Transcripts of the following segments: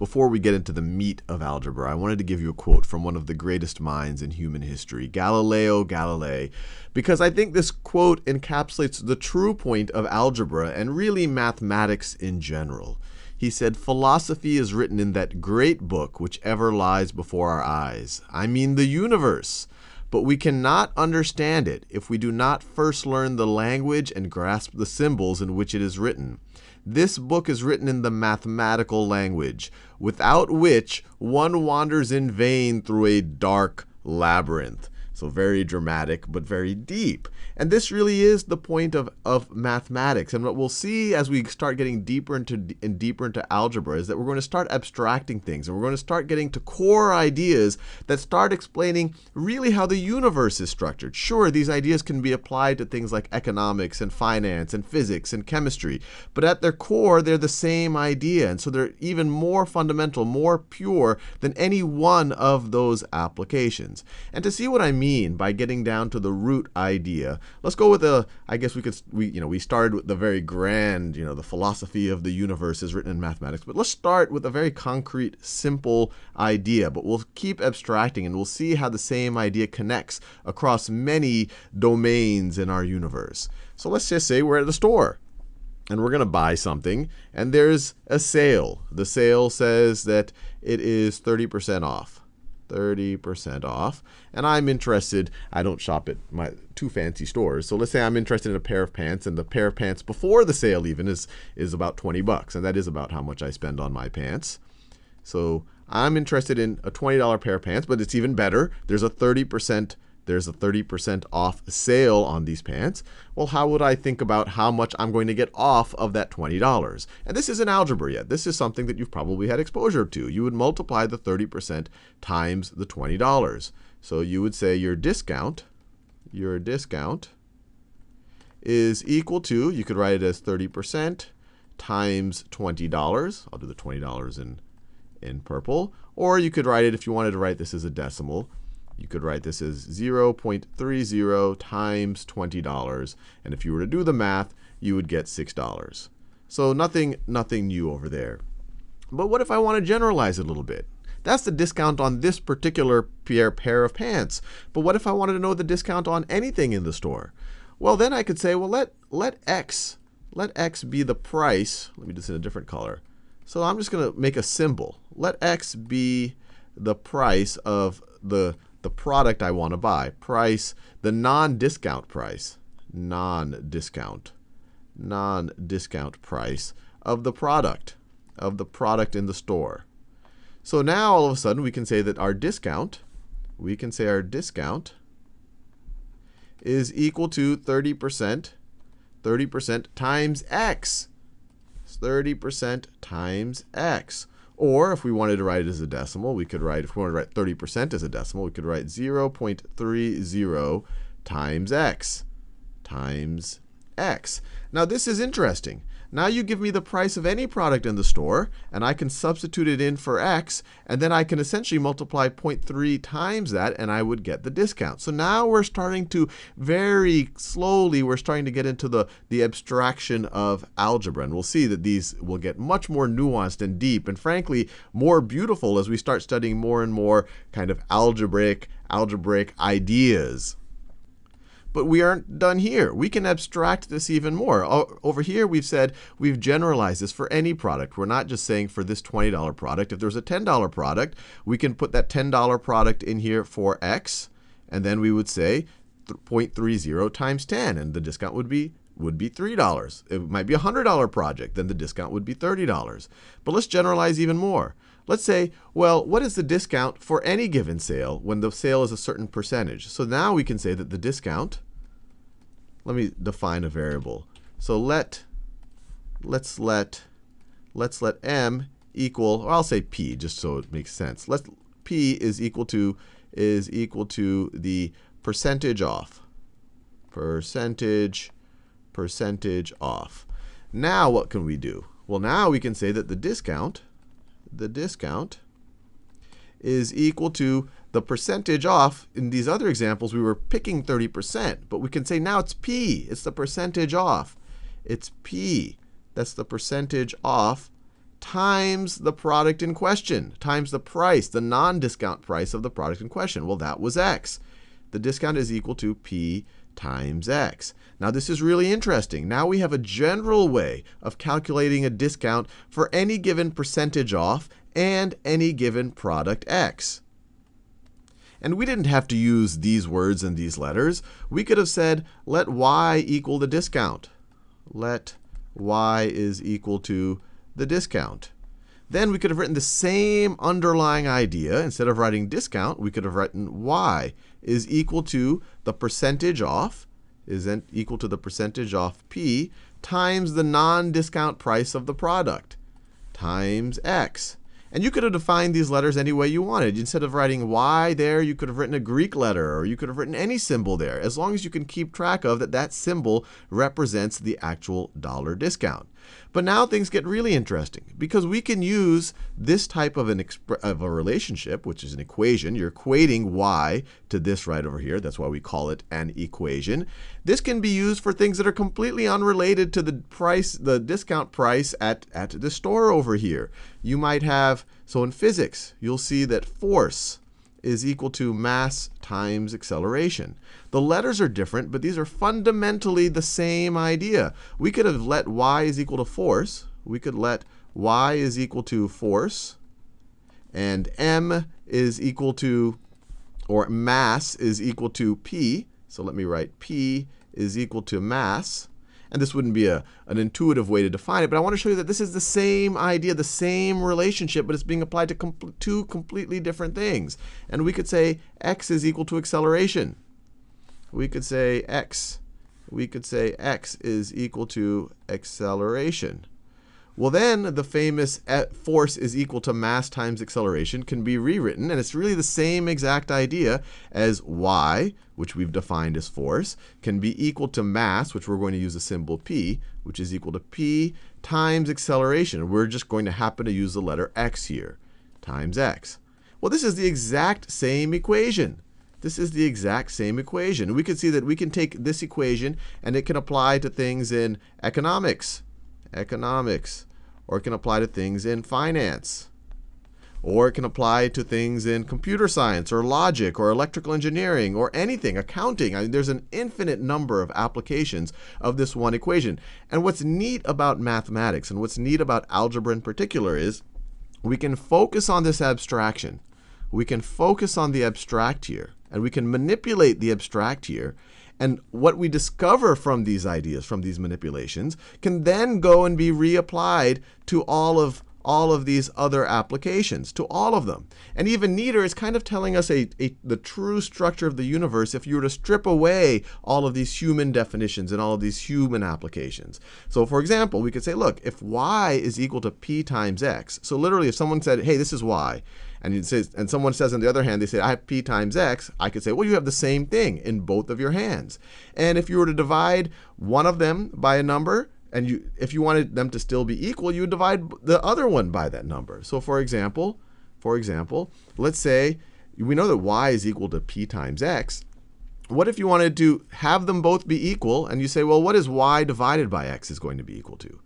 before we get into the meat of algebra, I wanted to give you a quote from one of the greatest minds in human history, Galileo Galilei, because I think this quote encapsulates the true point of algebra and really mathematics in general. He said, "Philosophy is written in that great book which ever lies before our eyes. I mean the universe. But we cannot understand it if we do not first learn the language and grasp the symbols in which it is written. This book is written in the mathematical language, without which one wanders in vain through a dark labyrinth." So very dramatic, but very deep. And this really is the point of mathematics. And what we'll see as we start getting deeper into algebra is that we're going to start abstracting things. And we're going to start getting to core ideas that start explaining really how the universe is structured. Sure, these ideas can be applied to things like economics and finance and physics and chemistry. But at their core, they're the same idea. And so they're even more fundamental, more pure than any one of those applications. And to see what I mean by getting down to the root idea, let's go with I guess we started with the very grand, the philosophy of the universe is written in mathematics. But let's start with a very concrete, simple idea. But we'll keep abstracting, and we'll see how the same idea connects across many domains in our universe. So let's just say we're at the store, and we're going to buy something, and there's a sale. The sale says that it is 30% off. 30% off. And I'm interested, I don't shop at my too fancy stores. So let's say I'm interested in a pair of pants, and the pair of pants before the sale even is about 20 bucks. And that is about how much I spend on my pants. So I'm interested in a $20 pair of pants, but it's even better. There's a 30% off sale on these pants. Well, how would I think about how much I'm going to get off of that $20? And this isn't algebra yet. This is something that you've probably had exposure to. You would multiply the 30% times the $20. So you would say your discount is equal to, you could write it as 30% times $20. I'll do the $20 in purple. Or you could write it, if you wanted to write this as a decimal, you could write this as 0.30 times $20. And if you were to do the math, you would get $6. So nothing new over there. But what if I want to generalize it a little bit? That's the discount on this particular pair of pants. But what if I wanted to know the discount on anything in the store? Well, then I could say, well, let x be the price. Let me do this in a different color. So I'm just going to make a symbol. Let x be the price of the product I want to buy. Price, the non-discount price. Non-discount price of the product in the store. So now all of a sudden we can say that our discount is equal to 30% times x. 30% times x. Or if we wanted to write it as a decimal, we could write, if we wanted to write 30% as a decimal, we could write 0.30 times x. Now this is interesting. Now you give me the price of any product in the store, and I can substitute it in for x, and then I can essentially multiply 0.3 times that, and I would get the discount. So now we're starting to, very slowly, we're starting to get into the abstraction of algebra. And we'll see that these will get much more nuanced and deep, and frankly, more beautiful as we start studying more and more kind of algebraic ideas. But we aren't done here. We can abstract this even more. Over here, we've said we've generalized this for any product. We're not just saying for this $20 product. If there's a $10 product, we can put that $10 product in here for x, and then we would say 0.30 times 10, and the discount would be $3. It might be a $100 project, then the discount would be $30. But let's generalize even more. Let's say, well, what is the discount for any given sale when the sale is a certain percentage? So now we can say that the discount, let me define a variable. So let's let m equal, or I'll say p just so it makes sense. P is equal to the percentage off. Percentage off. Now what can we do? Well, now we can say that the discount is equal to the percentage off. In these other examples, we were picking 30%, but we can say now it's p. It's the percentage off. It's p. That's the percentage off times the product in question, times the price, the non-discount price of the product in question. Well, that was x. The discount is equal to p times x. Now, this is really interesting. Now we have a general way of calculating a discount for any given percentage off and any given product x. And we didn't have to use these words and these letters. We could have said, let y equal the discount. Let y is equal to the discount. Then we could have written the same underlying idea. Instead of writing discount, we could have written y is equal to the percentage off, is equal to the percentage off p times the non-discount price of the product times x. And you could have defined these letters any way you wanted. Instead of writing y there, you could have written a Greek letter, or you could have written any symbol there, as long as you can keep track of that symbol represents the actual dollar discount. But now things get really interesting, because we can use this type of a relationship, which is an equation. You're equating y to this right over here. That's why we call it an equation. This can be used for things that are completely unrelated to the price, the discount price at the store over here. You might have, so in physics, you'll see that force is equal to mass times acceleration. The letters are different, but these are fundamentally the same idea. We could have let y is equal to force. We could let y is equal to force, and m is equal to, or mass is equal to p. So let me write p is equal to mass. And this wouldn't be an intuitive way to define it, but I want to show you that this is the same idea, the same relationship, but it's being applied to two completely different things. And we could say x is equal to acceleration. We could say x is equal to acceleration. Well, then the famous force is equal to mass times acceleration can be rewritten, and it's really the same exact idea as y, which we've defined as force, can be equal to mass, which we're going to use the symbol p, which is equal to p times acceleration. We're just going to happen to use the letter x here, times x. Well, this is the exact same equation. This is the exact same equation. We can see that we can take this equation, and it can apply to things in economics, or it can apply to things in finance, or it can apply to things in computer science, or logic, or electrical engineering, or anything, accounting. I mean, there's an infinite number of applications of this one equation. And what's neat about mathematics, and what's neat about algebra in particular, is we can focus on this abstraction. We can focus on the abstract here, and we can manipulate the abstract here. And what we discover from these ideas, from these manipulations, can then go and be reapplied to all of these other applications, to all of them. And even neater, it's kind of telling us the true structure of the universe if you were to strip away all of these human definitions and all of these human applications. So for example, we could say, look, if y is equal to p times x, so literally if someone said, hey, this is y, and someone says on the other hand, they say, I have p times x, I could say, well, you have the same thing in both of your hands. And if you were to divide one of them by a number, and if you wanted them to still be equal, you would divide the other one by that number. So for example, let's say we know that y is equal to p times x. What if you wanted to have them both be equal, and you say, well, what is y divided by x is going to be equal to?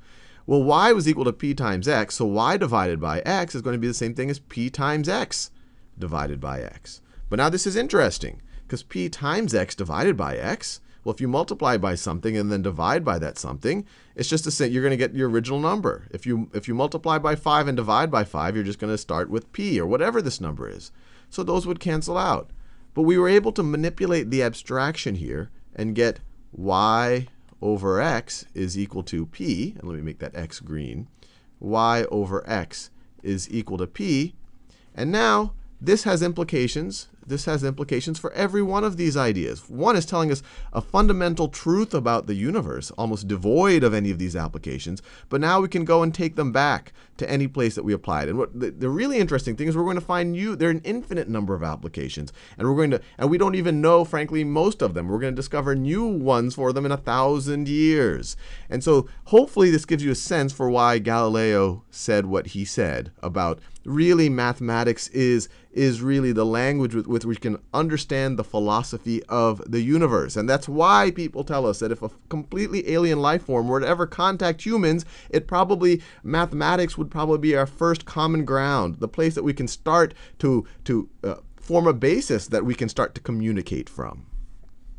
Well, y was equal to p times x, so y divided by x is going to be the same thing as p times x divided by x. But now this is interesting, because p times x divided by x, well, if you multiply by something and then divide by that something, it's just the same. You're going to get your original number. If you multiply by 5 and divide by 5, you're just going to start with p, or whatever this number is. So those would cancel out. But we were able to manipulate the abstraction here and get y over x is equal to p, and let me make that x green. Y over x is equal to p. And now this has implications. This has implications for every one of these ideas. One is telling us a fundamental truth about the universe, almost devoid of any of these applications. But now we can go and take them back to any place that we applied. And what the really interesting thing is we're going to find there are an infinite number of applications. And we don't even know, frankly, most of them. We're going to discover new ones for them in 1,000 years. And so hopefully this gives you a sense for why Galileo said what he said about really mathematics is really the language with with which we can understand the philosophy of the universe. And that's why people tell us that if a completely alien life form were to ever contact humans, mathematics would probably be our first common ground, the place that we can start to form a basis that we can start to communicate from.